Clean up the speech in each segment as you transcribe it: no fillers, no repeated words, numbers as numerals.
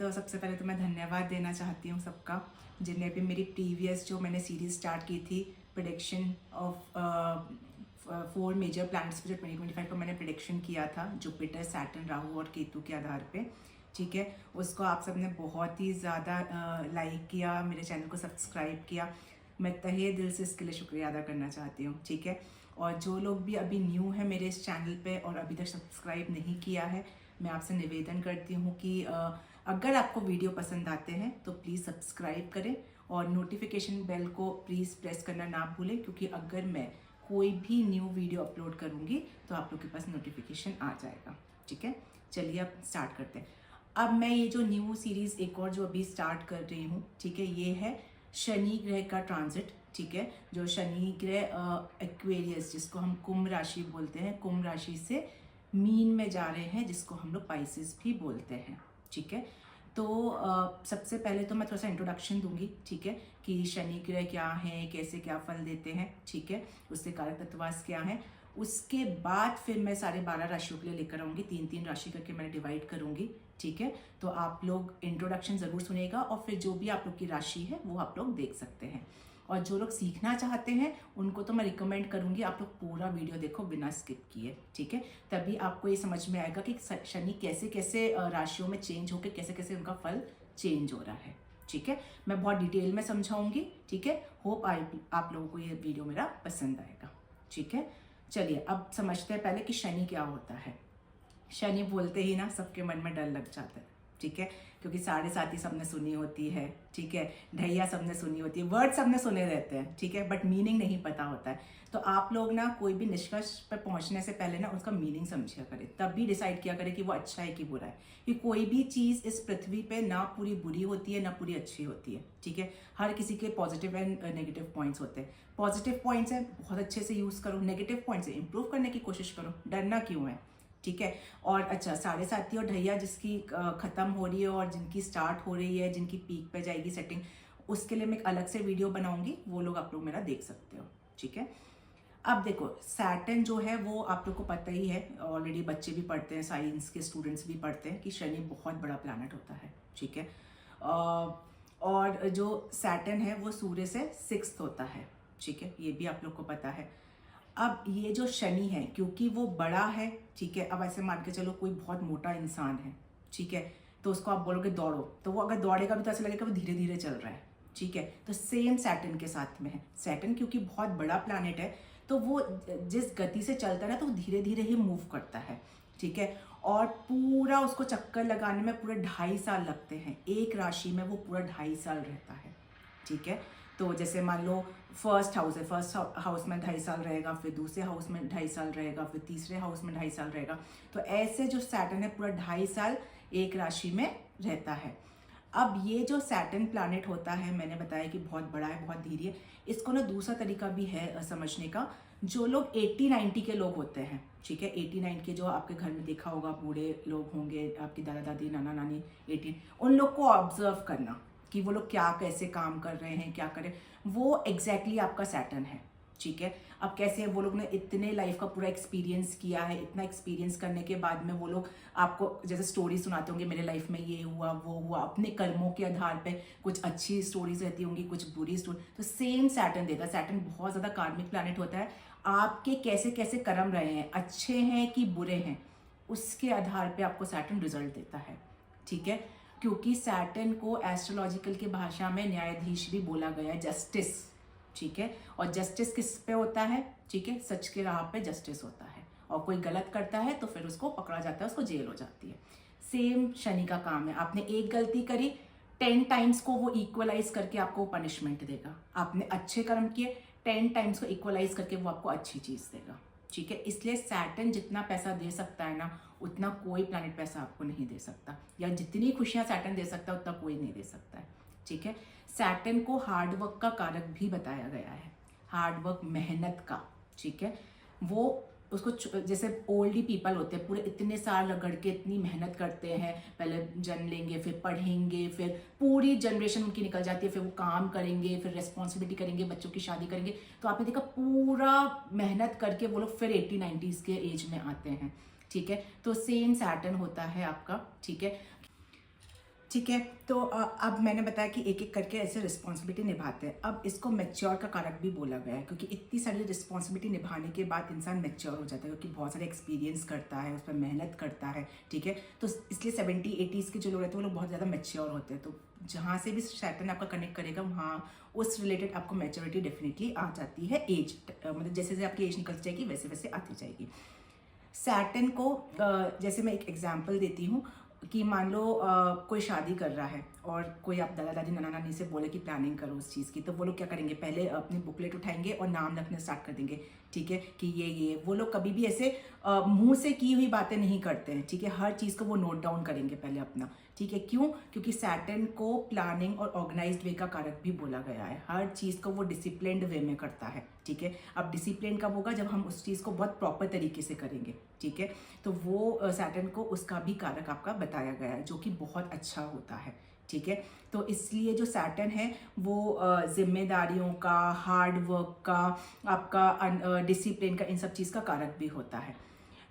तो सबसे पहले तो मैं धन्यवाद देना चाहती हूँ सबका, जिनने भी मेरी प्रीवियस जो मैंने सीरीज स्टार्ट की थी प्रेडिक्शन ऑफ 4 मेजर प्लैनेट्स जो 2025 को मैंने प्रेडिक्शन किया था, जुपिटर, सैटर्न, राहु और केतु के आधार पे। ठीक है, उसको आप सबने बहुत ही ज़्यादा लाइक किया, मेरे चैनल को सब्सक्राइब किया। मैं तहे दिल से इसके लिए शुक्रिया अदा करना चाहती हूँ। ठीक है, और जो लोग भी अभी न्यू है मेरे इस चैनल पे और अभी तक सब्सक्राइब नहीं किया है, मैं आपसे निवेदन करती हूँ कि अगर आपको वीडियो पसंद आते हैं तो प्लीज़ सब्सक्राइब करें और नोटिफिकेशन बेल को प्लीज़ प्रेस करना ना भूलें, क्योंकि अगर मैं कोई भी न्यू वीडियो अपलोड करूँगी तो आप लोग के पास नोटिफिकेशन आ जाएगा। ठीक है, चलिए अब स्टार्ट करते हैं। अब मैं ये जो न्यू सीरीज़ एक और जो अभी स्टार्ट कर रही हूँ, ठीक है, ये है शनि ग्रह का ट्रांजिट। ठीक है, जो शनि ग्रह एक्वेरियस, जिसको हम कुंभ राशि बोलते हैं, कुंभ राशि से मीन में जा रहे हैं, जिसको हम लोग पाइसेस भी बोलते हैं। ठीक है, तो सबसे पहले तो मैं थोड़ा सा इंट्रोडक्शन दूंगी। ठीक है, कि शनि ग्रह क्या है, कैसे क्या फल देते हैं, ठीक है, उससे कारक तत्वास क्या है। उसके बाद फिर मैं सारे 12 राशियों के लिए लेकर आऊँगी, 3-3 राशि करके मैं डिवाइड करूँगी। ठीक है, तो आप लोग इंट्रोडक्शन ज़रूर सुनेगा और फिर जो भी आप लोग की राशि है वो आप लोग देख सकते हैं। और जो लोग सीखना चाहते हैं उनको तो मैं रिकमेंड करूँगी आप लोग पूरा वीडियो देखो बिना स्किप किए। ठीक है, तभी आपको ये समझ में आएगा कि शनि कैसे कैसे राशियों में चेंज होकर कैसे कैसे उनका फल चेंज हो रहा है। ठीक है, मैं बहुत डिटेल में समझाऊंगी। ठीक है, होप आप लोगों को ये वीडियो मेरा पसंद आएगा। ठीक है, चलिए अब समझते हैं पहले कि शनि क्या होता है। शनि बोलते ही ना सबके मन में डर लग जाता है। ठीक है, क्योंकि साढ़े साती सबने सुनी होती है। ठीक है, ढैया सबने सुनी होती है, वर्ड सबने सुने रहते हैं। ठीक है, बट मीनिंग नहीं पता होता है। तो आप लोग ना कोई भी निष्कर्ष पर पहुंचने से पहले ना उसका मीनिंग समझिया करें, तब भी डिसाइड किया करें कि वो अच्छा है कि बुरा है। कि कोई भी चीज़ इस पृथ्वी पे ना पूरी बुरी होती है ना पूरी अच्छी होती है। ठीक है, हर किसी के पॉजिटिव एंड नेगेटिव पॉइंट्स होते हैं। पॉजिटिव पॉइंट्स है बहुत अच्छे से यूज़ करो, नेगेटिव पॉइंट्स है इंप्रूव करने की कोशिश करो, डरना क्यों है। ठीक है, और अच्छा, साढ़े साती और ढैया जिसकी ख़त्म हो रही है और जिनकी स्टार्ट हो रही है, जिनकी पीक पे जाएगी सेटिंग, उसके लिए मैं एक अलग से वीडियो बनाऊंगी, वो लोग आप लोग मेरा देख सकते हो। ठीक है, अब देखो सैटर्न जो है वो आप लोग को पता ही है, ऑलरेडी बच्चे भी पढ़ते हैं, साइंस के स्टूडेंट्स भी पढ़ते हैं कि शनि बहुत बड़ा प्लैनेट होता है। ठीक है, और जो सैटर्न है वो सूर्य से 6th होता है। ठीक है, ये भी आप लोग को पता है। अब ये जो शनि है क्योंकि वो बड़ा है, ठीक है, अब ऐसे मान के चलो कोई बहुत मोटा इंसान है, ठीक है, तो उसको आप बोलोगे दौड़ो, तो वो अगर दौड़ेगा भी तो ऐसा लगेगा वो धीरे धीरे चल रहा है। ठीक है, तो सेम सैटर्न के साथ में है। सैटर्न क्योंकि बहुत बड़ा प्लैनेट है तो वो जिस गति से चलता है ना तो वो धीरे धीरे ही मूव करता है। ठीक है, और पूरा उसको चक्कर लगाने में पूरे 2.5 साल लगते हैं। एक राशि में वो पूरा 2.5 साल रहता है। ठीक है, तो जैसे मान लो फर्स्ट हाउस है, फर्स्ट हाउस में 2.5 साल रहेगा, फिर दूसरे हाउस में 2.5 साल रहेगा, फिर तीसरे हाउस में 2.5 साल रहेगा। तो ऐसे जो सैटर्न है पूरा 2.5 साल एक राशि में रहता है। अब ये जो सैटर्न प्लैनेट होता है, मैंने बताया कि बहुत बड़ा है, बहुत धीरे है। इसको ना दूसरा तरीका भी है समझने का। जो लोग 80-90 के लोग होते हैं, ठीक है, 89 के जो आपके घर में देखा होगा बूढ़े लोग होंगे, आपकी दादा दादी नाना नानी 18, उन लोग को ऑब्जर्व करना कि वो लोग क्या कैसे काम कर रहे हैं, क्या करें, वो एग्जैक्टली आपका सैटर्न है। ठीक है, अब कैसे वो लोग ने इतने लाइफ का पूरा एक्सपीरियंस किया है, इतना एक्सपीरियंस करने के बाद में वो लोग आपको जैसे स्टोरी सुनाते होंगे, मेरे लाइफ में ये हुआ वो हुआ, अपने कर्मों के आधार पे कुछ अच्छी स्टोरीज रहती होंगी, कुछ बुरी स्टोरी। तो सेम सैटर्न देता है। सैटर्न बहुत ज़्यादा कार्मिक प्लैनेट होता है। आपके कैसे कैसे कर्म रहे हैं, अच्छे हैं कि बुरे हैं, उसके आधार पर आपको सैटर्न रिजल्ट देता है। ठीक है, क्योंकि सैटर्न को एस्ट्रोलॉजिकल की भाषा में न्यायाधीश भी बोला गया है, जस्टिस। ठीक है, और जस्टिस किस पे होता है, ठीक है, सच के राह पे जस्टिस होता है, और कोई गलत करता है तो फिर उसको पकड़ा जाता है, उसको जेल हो जाती है। सेम शनि का काम है। आपने एक गलती करी, 10 टाइम्स को वो इक्वलाइज करके आपको पनिशमेंट देगा। आपने अच्छे कर्म किए, 10 टाइम्स को इक्वलाइज करके वो आपको अच्छी चीज देगा। ठीक है, इसलिए सैटर्न जितना पैसा दे सकता है ना, उतना कोई प्लैनेट पैसा आपको नहीं दे सकता, या जितनी खुशियां सैटर्न दे सकता है उतना कोई नहीं दे सकता है। ठीक है, सैटर्न को हार्डवर्क का कारक भी बताया गया है, हार्डवर्क, मेहनत का। ठीक है, वो उसको जैसे ओल्डी पीपल होते हैं, पूरे इतने साल रगड़ के इतनी मेहनत करते हैं, पहले जन्म लेंगे, फिर पढ़ेंगे, फिर पूरी जनरेशन उनकी निकल जाती है, फिर वो काम करेंगे, फिर रेस्पॉन्सिबिलिटी करेंगे, बच्चों की शादी करेंगे। तो आपने देखा पूरा मेहनत करके वो लोग फिर 80-90s के एज में आते हैं। ठीक है, तो सेम सैटर्न होता है आपका। ठीक है, ठीक है। तो अब मैंने बताया कि एक एक करके ऐसे रिस्पॉन्सिबिलिटी निभाते हैं। अब इसको मैच्योर का कारक भी बोला गया है, क्योंकि इतनी सारी रिस्पॉन्सिबिलिटी निभाने के बाद इंसान मैच्योर हो जाता है, क्योंकि बहुत सारे एक्सपीरियंस करता है, उस पर मेहनत करता है। ठीक है, तो इसलिए 70-80s के जो लोग रहते हैं वो लोग बहुत ज़्यादा मैच्योर होते हैं। तो जहाँ से भी सैटर्न आपका कनेक्ट करेगा वहाँ उस रिलेटेड आपको मैच्योरिटी डेफिनेटली आ जाती है। एज मतलब जैसे जैसे आपकी एज निकलती जाएगी वैसे वैसे आती जाएगी। सैटर्न को जैसे मैं एक एग्जांपल देती हूँ कि मान लो कोई शादी कर रहा है और कोई आप दादा दादी नाना नानी से बोले कि प्लानिंग करो उस चीज़ की, तो वो लोग क्या करेंगे, पहले अपनी बुकलेट उठाएंगे और नाम लिखना स्टार्ट कर देंगे। ठीक है, कि ये वो लोग कभी भी ऐसे मुंह से की हुई बातें नहीं करते हैं। ठीक है, हर चीज़ को वो नोट डाउन करेंगे पहले अपना। ठीक है, क्यों? क्योंकि सैटर्न को प्लानिंग और ऑर्गेनाइज्ड वे का कारक भी बोला गया है। हर चीज़ को वो डिसिप्लिन्ड वे में करता है। ठीक है, अब डिसिप्लिन कब होगा, जब हम उस चीज़ को बहुत प्रॉपर तरीके से करेंगे। ठीक है, तो वो सैटर्न को उसका भी कारक आपका बताया गया है, जो कि बहुत अच्छा होता है। ठीक है, तो इसलिए जो सैटर्न है वो जिम्मेदारियों का, हार्ड वर्क का, आपका डिसिप्लिन का, इन सब चीज़ का कारक भी होता है।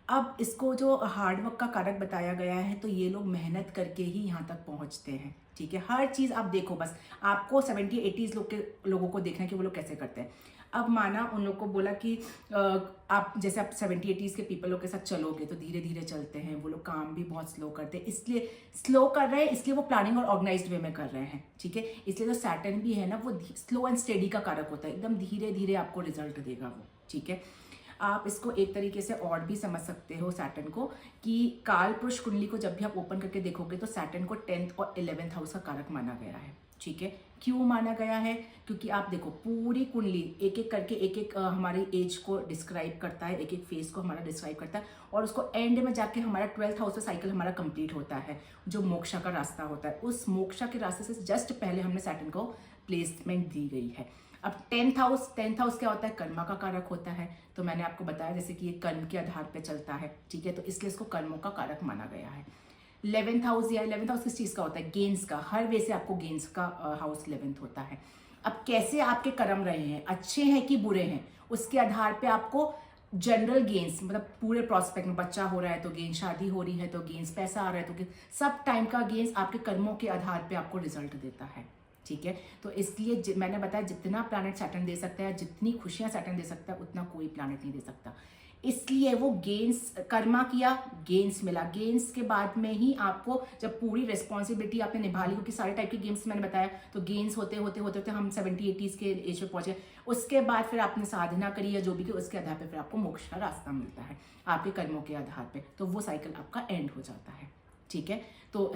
अब इसको जो हार्डवर्क का कारक बताया गया है, तो ये लोग मेहनत करके ही यहाँ तक पहुँचते हैं। ठीक है, हर चीज़ आप देखो, बस आपको 70-80s लोगों को देखना है कि वो लोग कैसे करते हैं। अब माना उन लोग को बोला कि आप जैसे आप 70-80s के पीपलों के साथ चलोगे तो धीरे धीरे चलते हैं, वो लोग काम भी बहुत स्लो करते हैं, इसलिए स्लो कर रहे हैं, इसलिए वो प्लानिंग और ऑर्गेनाइज्ड वे में कर रहे हैं। ठीक है, इसलिए जो सैटर्न भी है ना, वो स्लो एंड स्टेडी का कारक होता है, एकदम धीरे धीरे आपको रिजल्ट देगा वो। ठीक है, आप इसको एक तरीके से और भी समझ सकते हो सैटर्न को, कि काल पुरुष कुंडली को जब भी आप ओपन करके देखोगे तो सैटर्न को 10th और 11th हाउस का कारक माना गया है। ठीक है, क्यों माना गया है? क्योंकि आप देखो पूरी कुंडली एक एक करके एक एक हमारी एज को डिस्क्राइब करता है, एक एक फेस को हमारा डिस्क्राइब करता है, और उसको एंड में जाके हमारा 12th हाउस का साइकिल हमारा कंप्लीट होता है, जो मोक्षा का रास्ता होता है। उस मोक्षा के रास्ते से जस्ट पहले हमने सैटर्न को प्लेसमेंट दी गई है। अब 10th हाउस क्या होता है? कर्मा का कारक होता है। तो मैंने आपको बताया जैसे कि ये कर्म के आधार पे चलता है। ठीक है, तो इसलिए इसको कर्मों का कारक माना गया है। 11th हाउस किस चीज़ का होता है? गेन्स का। हर वे से आपको गेन्स का हाउस 11th होता है। अब कैसे आपके कर्म रहे हैं, अच्छे हैं कि बुरे हैं, उसके आधार पे आपको जनरल गेन्स, मतलब पूरे प्रोस्पेक्ट में बच्चा हो रहा है तो गेंस, शादी हो रही है तो गेंस, पैसा आ रहा है तो गेंस, सब टाइम का गेंस आपके कर्मों के आधार पे आपको रिजल्ट देता है। ठीक है, तो इसलिए मैंने बताया जितना प्लैनेट सैटर्न दे सकता है, जितनी खुशियां सैटर्न दे सकता है, उतना कोई प्लैनेट नहीं दे सकता। इसलिए वो गेंस कर्मा किया, गेंस मिला, गेंस के बाद में ही आपको जब पूरी रिस्पॉन्सिबिलिटी आपने निभा ली, क्योंकि सारे टाइप के गेम्स मैंने बताया, तो गेंस होते होते होते होते हम 70-80s के एज पे पहुंचे। उसके बाद फिर आपने साधना करी या जो भी की, उसके आधार पर फिर आपको मोक्ष का रास्ता मिलता है आपके कर्मों के आधार पर, तो वो साइकिल आपका एंड हो जाता है। ठीक है, तो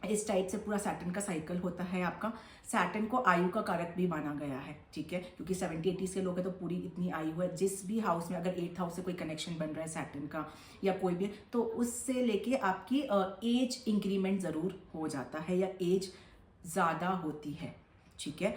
इस टाइप से पूरा सैटर्न का साइकिल होता है आपका। सैटर्न को आयु का कारक भी माना गया है। ठीक है, क्योंकि 70-80s के लोग हैं तो पूरी इतनी आयु है। जिस भी हाउस में अगर 8th हाउस से कोई कनेक्शन बन रहा है सैटर्न का या कोई भी, तो उससे लेके आपकी एज इंक्रीमेंट ज़रूर हो जाता है या एज ज़्यादा होती है। ठीक है,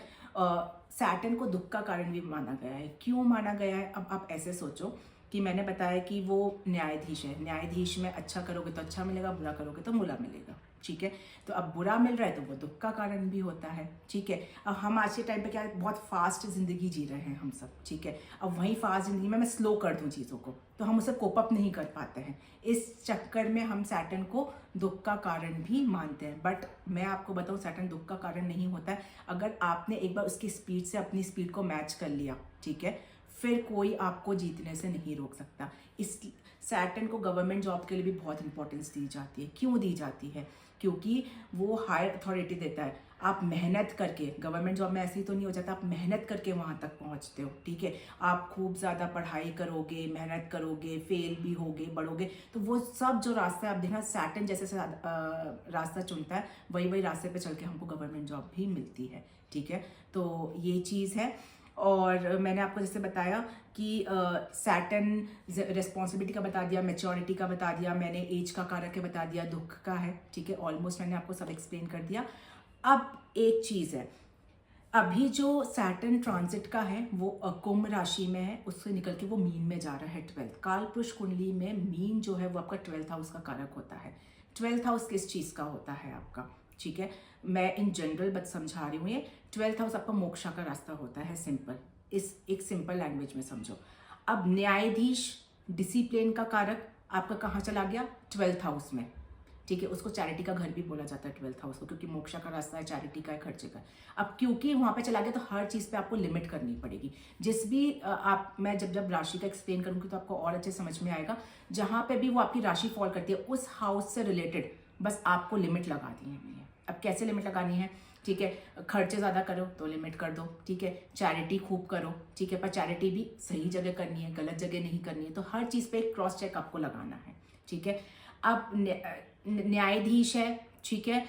सैटर्न को दुख का कारण भी माना गया है। क्यों माना गया है? अब आप ऐसे सोचो कि मैंने बताया कि वो न्यायाधीश है, न्यायाधीश में अच्छा करोगे तो अच्छा मिलेगा, बुरा करोगे तो बुरा मिलेगा। ठीक है, तो अब बुरा मिल रहा है तो वो दुख का कारण भी होता है। ठीक है, अब हम आज के टाइम पे क्या है, बहुत फास्ट जिंदगी जी रहे हैं हम सब। ठीक है, अब वहीं फास्ट जिंदगी में मैं स्लो कर दूं चीज़ों को, तो हम उसे कोप अप नहीं कर पाते हैं। इस चक्कर में हम सैटर्न को दुख का कारण भी मानते हैं। बट मैं आपको बताऊं, सैटर्न दुख का कारण नहीं होता है। अगर आपने एक बार उसकी स्पीड से अपनी स्पीड को मैच कर लिया, ठीक है, फिर कोई आपको जीतने से नहीं रोक सकता। इस सैटर्न को गवर्नमेंट जॉब के लिए भी बहुत इंपॉर्टेंस दी जाती है। क्यों दी जाती है? क्योंकि वो हायर अथॉरिटी देता है। आप मेहनत करके, गवर्नमेंट जॉब में ऐसे ही तो नहीं हो जाता, आप मेहनत करके वहाँ तक पहुँचते हो। ठीक है, आप खूब ज़्यादा पढ़ाई करोगे, मेहनत करोगे, फेल भी होगे, बढ़ोगे, तो वो सब जो रास्ता आप देखना, सैटर्न जैसे रास्ता चुनता है, वही वही रास्ते पे चल के हमको गवर्नमेंट जॉब भी मिलती है। ठीक है, तो ये चीज़ है। और मैंने आपको जैसे बताया कि सैटर्न रिस्पॉन्सिबिलिटी का बता दिया, मैच्योरिटी का बता दिया, मैंने एज का कारक बता दिया, दुख का है। ठीक है, ऑलमोस्ट मैंने आपको सब एक्सप्लेन कर दिया। अब एक चीज़ है, अभी जो सैटर्न ट्रांजिट का है वो कुंभ राशि में है, उससे निकल के वो मीन में जा रहा है 12th। काल पुरुष कुंडली में मीन जो है वो आपका 12th हाउस का कारक होता है। 12th हाउस किस चीज़ का होता है आपका? ठीक है, मैं इन जनरल बट समझा रही हूँ। ये 12th हाउस आपका मोक्षा का रास्ता होता है, सिंपल, इस एक सिंपल लैंग्वेज में समझो। अब न्यायाधीश, डिसिप्लिन का कारक आपका कहाँ चला गया? 12th हाउस में। ठीक है, उसको चैरिटी का घर भी बोला जाता है 12th हाउस को, क्योंकि मोक्षा का रास्ता है, चैरिटी का है, खर्चे का। अब क्योंकि वहां पे चला गया तो हर चीज पे आपको लिमिट करनी पड़ेगी। जिस भी मैं जब राशि का एक्सप्लेन करूंगी तो आपको और अच्छे समझ में आएगा। जहां पे भी वो आपकी राशि फॉल करती है उस हाउस से रिलेटेड बस आपको लिमिट लगा दी है। अब कैसे लिमिट लगानी है, ठीक है, खर्चे ज़्यादा करो तो लिमिट कर दो, ठीक है, चैरिटी खूब करो, ठीक है, पर चैरिटी भी सही जगह करनी है, गलत जगह नहीं करनी है। तो हर चीज़ पे एक क्रॉस चेक आपको लगाना है, ठीक है। अब न्यायाधीश है, ठीक है,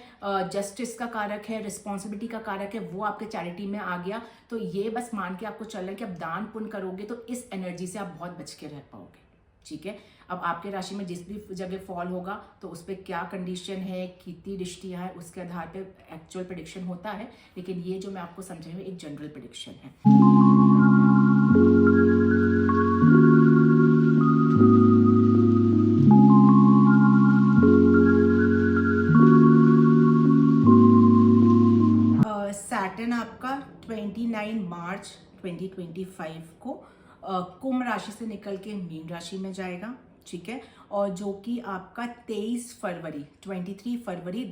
जस्टिस का कारक है, रिस्पॉन्सिबिलिटी का कारक है, वो आपके चैरिटी में आ गया। तो ये बस मान के आपको चल रहा है कि अब दान पुण्य करोगे तो इस एनर्जी से आप बहुत बच के रह पाओगे, ठीक है। अब आपके राशि में जिस भी जगह फॉल होगा तो उस पर क्या कंडीशन है, कितनी दृष्टियां है, उसके आधार पे एक्चुअल प्रेडिक्शन होता है। लेकिन ये जो मैं आपको समझाई हूँ एक जनरल प्रेडिक्शन है। सैटर्न आपका 29 मार्च 2025 को कुंभ राशि से निकल के मीन राशि में जाएगा, ठीक है, और जो कि आपका 23 फरवरी 2028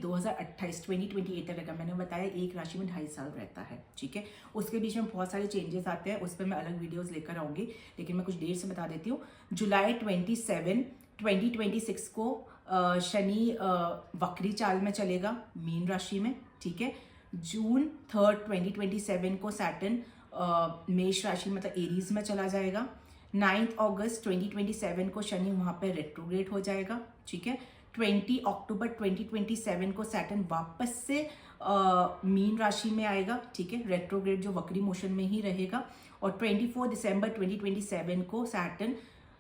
2028 तक रहेगा। मैंने बताया एक राशि में 2.5 साल रहता है, ठीक है। उसके बीच में बहुत सारे चेंजेस आते हैं, उस पर मैं अलग वीडियोस लेकर आऊंगी, लेकिन मैं कुछ देर से बता देती हूँ। जुलाई 27 2026 को शनि वक्री चाल में चलेगा मीन राशि में, ठीक है। जून 3 2027 को सैटर्न मेष राशि मतलब एरीज में चला जाएगा। 9 अगस्त 2027 को शनि वहां पे रेट्रोग्रेड हो जाएगा, ठीक है। 20 अक्टूबर 2027 को सैटर्न वापस से मीन राशि में आएगा, ठीक है, रेट्रोग्रेड जो वक्री मोशन में ही रहेगा। और 24 दिसंबर 2027 को सैटर्न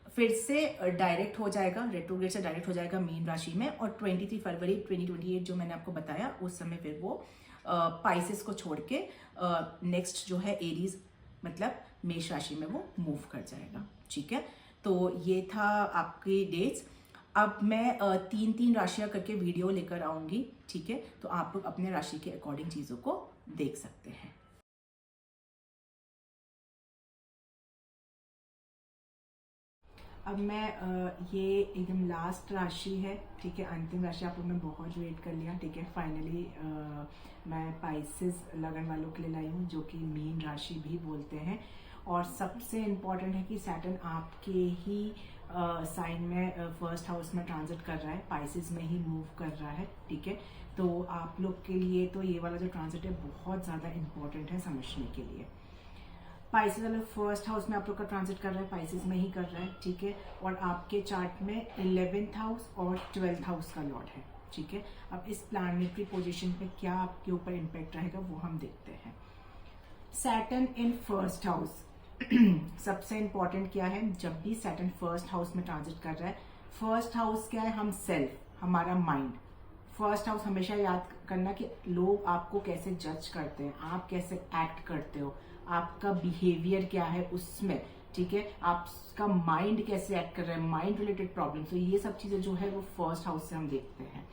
फिर से डायरेक्ट हो जाएगा, रेट्रोग्रेड से डायरेक्ट हो जाएगा मीन राशि में। और 23 फरवरी 2028 जो मैंने आपको बताया उस समय फिर वो पाइसेस को छोड़ के नेक्स्ट जो है एरीज मतलब मेष राशि में वो मूव कर जाएगा, ठीक है। तो ये था आपकी डेट्स। अब मैं 3 राशियां करके वीडियो लेकर आऊंगी, ठीक है, तो आप लोग अपने राशि के अकॉर्डिंग चीजों को देख सकते हैं। अब मैं ये एकदम लास्ट राशि है, ठीक है, अंतिम राशि। आप लोग ने बहुत वेट कर लिया, ठीक है। फाइनली मैं पाइसेस लगन वालों के लिए लाई हूँ, जो कि मीन राशि भी बोलते हैं। और सबसे इम्पॉर्टेंट है कि सैटर्न आपके ही साइन में फर्स्ट हाउस में ट्रांजिट कर रहा है, पाइसेस में ही मूव कर रहा है, ठीक है। तो आप लोग के लिए तो ये वाला जो ट्रांजिट है बहुत ज़्यादा इम्पॉर्टेंट है समझने के लिए। पाइसेस वाला फर्स्ट हाउस में आप लोग का ट्रांजिट कर रहा है, पाइसेस में ही कर रहा है, ठीक है। और आपके चार्ट में 11th हाउस और 12th हाउस का लॉर्ड है, ठीक है। अब इस प्लैनेटरी पोजीशन पे क्या आपके ऊपर इम्पैक्ट रहेगा वो हम देखते हैं। सैटर्न इन फर्स्ट हाउस सबसे इंपॉर्टेंट क्या है, जब भी सैटर्न फर्स्ट हाउस में ट्रांजिट कर रहा है, फर्स्ट हाउस क्या है, हम सेल्फ, हमारा माइंड। फर्स्ट हाउस हमेशा याद करना कि लोग आपको कैसे जज करते हैं, आप कैसे एक्ट करते हो, आपका बिहेवियर क्या है उसमें, ठीक है, आपका माइंड कैसे एक्ट कर रहा है, माइंड रिलेटेड प्रॉब्लम। तो ये सब चीजें जो है वो फर्स्ट हाउस से हम देखते हैं।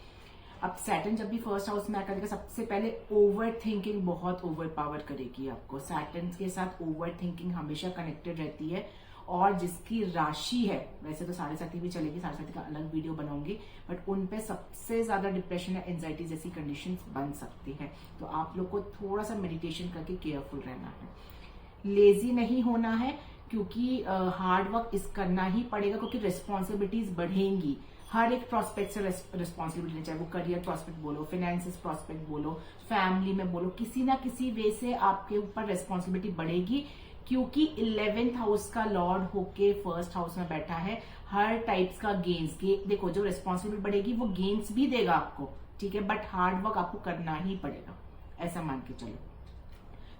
अब सैटर्न जब भी फर्स्ट हाउस में आकर सबसे पहले ओवर थिंकिंग बहुत ओवर पावर करेगी आपको। सैटर्न के साथ ओवर थिंकिंग हमेशा कनेक्टेड रहती है। और जिसकी राशि है, वैसे तो 7.5 भी चलेगी, 7.5 का अलग वीडियो बनाऊंगी, बट उन पे सबसे ज्यादा डिप्रेशन या एंजाइटी जैसी कंडीशंस बन सकती है। तो आप लोग को थोड़ा सा मेडिटेशन करके केयरफुल रहना है। लेजी नहीं होना है, क्योंकि हार्ड वर्क इस करना ही पड़ेगा, क्योंकि रिस्पॉन्सिबिलिटीज बढ़ेंगी। हर एक प्रोस्पेक्ट से रिस्पॉन्सिबिलिटी, चाहे वो करियर प्रोस्पेक्ट बोलो, फाइनेंसिस प्रोस्पेक्ट बोलो, फैमिली में बोलो, किसी ना किसी वे से आपके ऊपर रिस्पॉन्सिबिलिटी बढ़ेगी। क्योंकि 11th हाउस का लॉर्ड होके फर्स्ट हाउस में बैठा है, हर टाइप्स का गेन्स देखो, जो रिस्पॉन्सिबिलिटी बढ़ेगी वो गेन्स भी देगा आपको, ठीक है, बट हार्ड वर्क आपको करना ही पड़ेगा, ऐसा मान के चलो।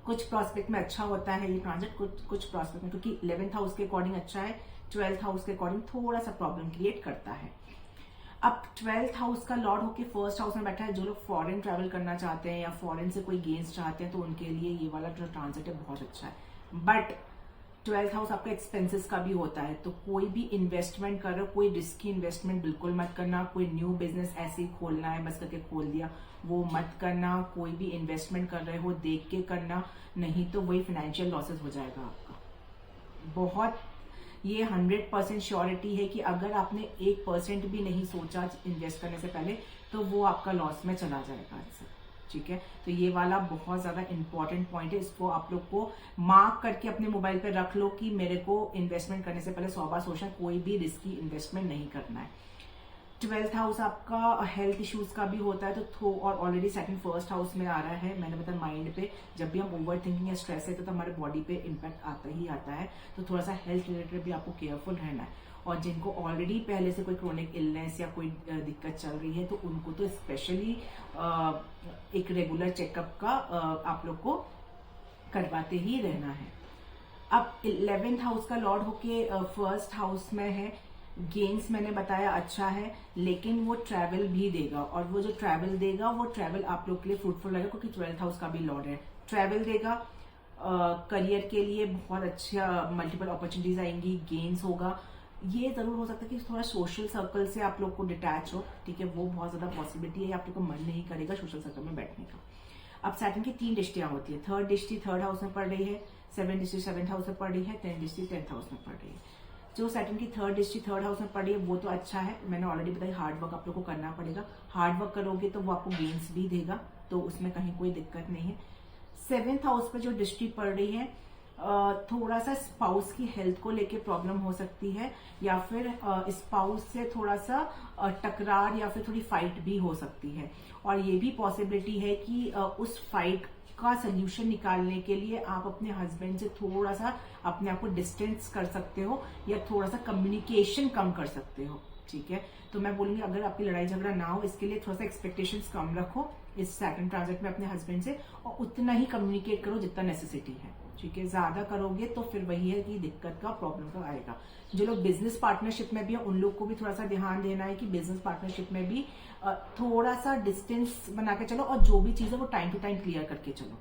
कुछ प्रोस्पेक्ट में अच्छा होता है ये ट्रांजिट, कुछ प्रोस्पेक्ट में, क्योंकि 11th हाउस के अकॉर्डिंग अच्छा है, 12th हाउस के अकॉर्डिंग थोड़ा सा प्रॉब्लम क्रिएट करता है। अब 12th हाउस का लॉर्ड होके फर्स्ट हाउस में बैठा है, जो लोग फॉरेन ट्रैवल करना चाहते हैं या फॉरेन से कोई गेन्स चाहते हैं तो उनके लिए ये वाला जो ट्रांजिट है बहुत अच्छा है। बट 12th हाउस आपका एक्सपेंसेस का भी होता है, तो कोई भी इन्वेस्टमेंट कर रहे हो, कोई रिस्की इन्वेस्टमेंट बिल्कुल मत करना। कोई न्यू बिजनेस ऐसे ही खोलना है बस करके खोल दिया, वो मत करना। कोई भी इन्वेस्टमेंट कर रहे हो देख के करना, नहीं तो वही फाइनेंशियल लॉसेस हो जाएगा आपका। बहुत ये 100% श्योरिटी है कि अगर आपने 1% भी नहीं सोचा इन्वेस्ट करने से पहले तो वो आपका लॉस में चला जाएगा इससे, ठीक है। तो ये वाला बहुत ज्यादा इंपॉर्टेंट पॉइंट है, इसको आप लोग को मार्क करके अपने मोबाइल पे रख लो कि मेरे को इन्वेस्टमेंट करने से पहले 100 बार सोचना, कोई भी रिस्की इन्वेस्टमेंट नहीं करना है। 12th हाउस आपका हेल्थ इश्यूज का भी होता है, तो और ऑलरेडी सेकंड फर्स्ट हाउस में आ रहा है। मैंने बताया माइंड पे जब भी हम ओवर थिंकिंग या स्ट्रेस है तो हमारे बॉडी पे इम्पैक्ट आता ही आता है, तो थोड़ा सा हेल्थ रिलेटेड भी आपको केयरफुल रहना है। और जिनको ऑलरेडी पहले से कोई क्रोनिक इलनेस या कोई दिक्कत चल रही है तो उनको तो स्पेशली एक रेगुलर चेकअप का आप लोग को करवाते ही रहना है। अब 11th हाउस का लॉर्ड होके फर्स्ट हाउस में है, गेन्स मैंने बताया अच्छा है, लेकिन वो ट्रैवल भी देगा, और वो जो ट्रैवल देगा वो ट्रैवल आप लोग के लिए फ्रूटफुल रहेगा, क्योंकि 12th हाउस का भी लॉर्ड है। ट्रैवल देगा, करियर के लिए बहुत अच्छा मल्टीपल अपॉर्चुनिटीज आएंगी, गेन्स होगा। ये जरूर हो सकता है कि थोड़ा सोशल सर्कल से आप लोग को डिटैच हो, ठीक है, वो बहुत ज्यादा पॉसिबिलिटी है, आप लोग को मन नहीं करेगा सोशल सर्कल में बैठने का। अब सैटर्न की 3 दृष्टियां होती है, 3rd दृष्टि 3rd हाउस में पड़ रही है, 7th दृष्टि 7th हाउस में पड़ रही है, 10th दृष्टि 10th हाउस में पड़ रही है। जो सैटर्न की 3rd दृष्टि 3rd हाउस में पड़ रही है वो तो अच्छा है, मैंने ऑलरेडी बताया हार्ड वर्क आप लोग को करना पड़ेगा, हार्ड वर्क करोगे तो वो आपको गेन्स भी देगा, तो उसमें कहीं कोई दिक्कत नहीं है। 7th हाउस पे जो दृष्टि पड़ रही है, थोड़ा सा स्पाउस की हेल्थ को लेके प्रॉब्लम हो सकती है, या फिर स्पाउस से थोड़ा सा टकरार या फिर थोड़ी फाइट भी हो सकती है, और ये भी पॉसिबिलिटी है कि उस फाइट का सोल्यूशन निकालने के लिए आप अपने हस्बैंड से थोड़ा सा अपने आप को डिस्टेंस कर सकते हो, या थोड़ा सा कम्युनिकेशन कम कर सकते हो, ठीक है। तो मैं बोलूंगी अगर आपकी लड़ाई झगड़ा ना हो, इसके लिए थोड़ा सा एक्सपेक्टेशंस कम रखो इस सैटर्न ट्रांजिट में अपने हस्बैंड से, और उतना ही कम्युनिकेट करो जितना नेसेसिटी है, ठीक है। ज्यादा करोगे तो फिर वही है कि दिक्कत का प्रॉब्लम का आएगा। जो लोग बिजनेस पार्टनरशिप में भी है उन लोग को भी थोड़ा सा ध्यान देना है कि बिजनेस पार्टनरशिप में भी थोड़ा सा डिस्टेंस बना के चलो, और जो भी चीज है वो टाइम टू टाइम क्लियर करके चलो।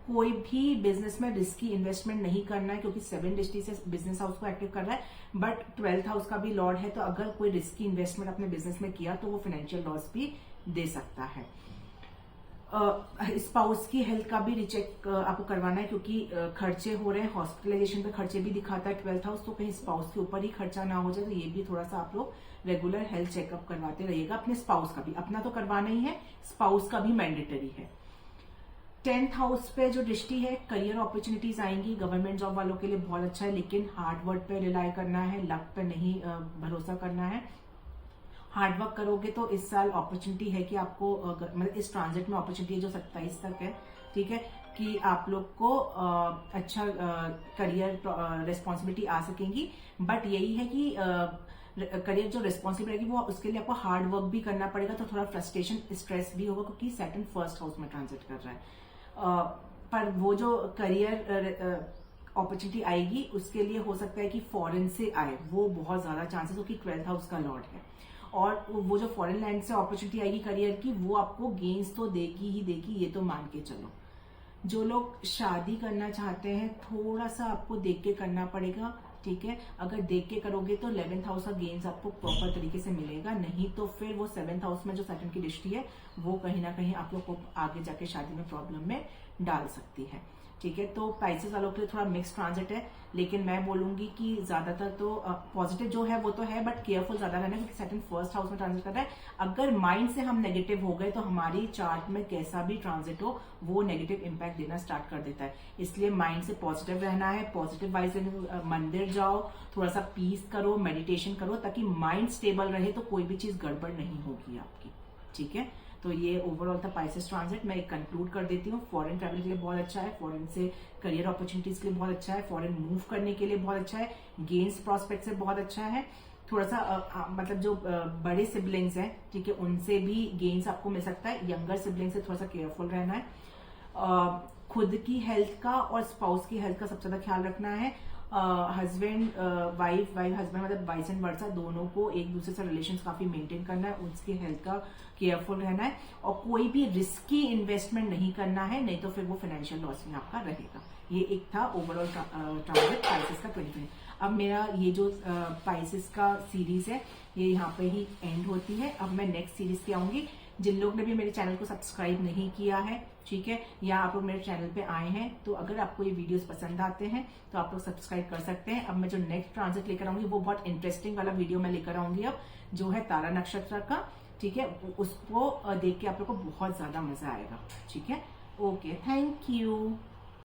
कोई भी बिजनेस में रिस्की इन्वेस्टमेंट नहीं करना है, क्योंकि 7 दृष्टि से बिजनेस हाउस को एक्टिव कर रहा है, बट 12th हाउस का भी लॉर्ड है, तो अगर कोई रिस्की इन्वेस्टमेंट अपने बिजनेस में किया तो वो फाइनेंशियल लॉस भी दे सकता है। स्पाउस की हेल्थ का भी रिचेक आपको करवाना है, क्योंकि खर्चे हो रहे हैं, हॉस्पिटलाइजेशन पे खर्चे भी दिखाता है 12th हाउस, तो कहीं स्पाउस के ऊपर ही खर्चा ना हो जाए, तो ये भी थोड़ा सा आप लोग रेगुलर हेल्थ चेकअप करवाते रहिएगा। अपने स्पाउस का भी, अपना तो करवाना ही है, स्पाउस का भी मैंडेटरी है। 10th हाउस पे जो दृष्टि है, करियर अपॉर्चुनिटीज आएंगी, गवर्नमेंट जॉब वालों के लिए बहुत अच्छा है, लेकिन हार्ड वर्क पे रिलाई करना है, लक पे नहीं भरोसा करना है। हार्ड वर्क करोगे तो इस साल अपॉर्चुनिटी है कि आपको मतलब इस ट्रांजिट में अपॉर्चुनिटी है जो 27 तक है, ठीक है, कि आप लोग को अच्छा करियर रिस्पॉन्सिबिलिटी आ सकेंगी, बट यही है कि करियर जो रिस्पॉन्सिबिलिटी रहेगी वो उसके लिए आपको हार्ड वर्क भी करना पड़ेगा, तो थोड़ा फ्रस्ट्रेशन स्ट्रेस भी होगा, क्योंकि सैटर्न 1st हाउस में ट्रांजिट कर रहा है। पर वो जो करियर अपॉर्चुनिटी आएगी उसके लिए हो सकता है कि फॉरेन से आए, वो बहुत ज्यादा चांसेस हो, कि 12th हाउस का लॉर्ड है, और वो जो फॉरेन लैंड से अपॉर्चुनिटी आएगी करियर की, वो आपको गेन्स तो देगी ही देगी, ये तो मान के चलो। जो लोग शादी करना चाहते हैं थोड़ा सा आपको देख के करना पड़ेगा, ठीक है। अगर देख के करोगे तो 11th हाउस का गेन्स आपको प्रॉपर तरीके से मिलेगा, नहीं तो फिर वो 7th हाउस में जो सैटर्न की दृष्टि है वो कहीं ना कहीं आप लोग को आगे जाके शादी में प्रॉब्लम में डाल सकती है, ठीक है। तो पाइसेस वालों के लिए थोड़ा मिक्स ट्रांजिट है, लेकिन मैं बोलूंगी कि ज्यादातर तो पॉजिटिव जो है वो तो है, बट केयरफुल ज्यादा रहना, क्योंकि सैटर्न 1st हाउस में ट्रांजिट कर रहा है। अगर माइंड से हम नेगेटिव हो गए तो हमारी चार्ट में कैसा भी ट्रांजिट हो वो नेगेटिव इंपैक्ट देना स्टार्ट कर देता है, इसलिए माइंड से पॉजिटिव रहना है, पॉजिटिव वाइज मंदिर जाओ, थोड़ा सा पीस करो, मेडिटेशन करो, ताकि माइंड स्टेबल रहे, तो कोई भी चीज गड़बड़ नहीं होगी आपकी, ठीक है। तो ये ओवरऑल था पाइसेस ट्रांजिट। मैं कंक्लूड कर देती हूँ, फॉरेन ट्रैवल के लिए बहुत अच्छा है, फॉरेन से करियर अपॉर्चुनिटीज के लिए बहुत अच्छा है, फॉरेन मूव करने के लिए बहुत अच्छा है, गेन्स प्रॉस्पेक्ट से बहुत अच्छा है, थोड़ा सा मतलब जो बड़े सिबलिंग्स हैं, ठीक है, उनसे भी गेन्स आपको मिल सकता है, यंगर सिबलिंग से थोड़ा सा केयरफुल रहना है, खुद की हेल्थ का और स्पाउस की हेल्थ का सबसे ज्यादा ख्याल रखना है। हस्बैंड वाइफ हस्बैंड मतलब वाइस एंड वर्सा दोनों को एक दूसरे से रिलेशन काफी मेंटेन करना है, उसकी हेल्थ का केयरफुल रहना है, और कोई भी रिस्की इन्वेस्टमेंट नहीं करना है, नहीं तो फिर वो फाइनेंशियल लॉस में आपका रहेगा। ये एक था ओवरऑल ट्रांजिट पाइसेस का 2020। अब मेरा ये जो पाइसेस का सीरीज है ये यहाँ पे ही एंड होती है। अब मैं नेक्स्ट सीरीज पे आऊंगी। जिन लोग ने भी मेरे चैनल को सब्सक्राइब नहीं किया है, ठीक है, या आप लोग मेरे चैनल पे आए हैं, तो अगर आपको ये वीडियोस पसंद आते हैं तो आप लोग सब्सक्राइब कर सकते हैं। अब मैं जो नेक्स्ट ट्रांजिट लेकर आऊंगी वो बहुत इंटरेस्टिंग वाला वीडियो मैं लेकर आऊंगी अब, जो है तारा नक्षत्र का, ठीक है, उसको देख के आप लोग को बहुत ज़्यादा मज़ा आएगा। ठीक है, ओके, थैंक यू।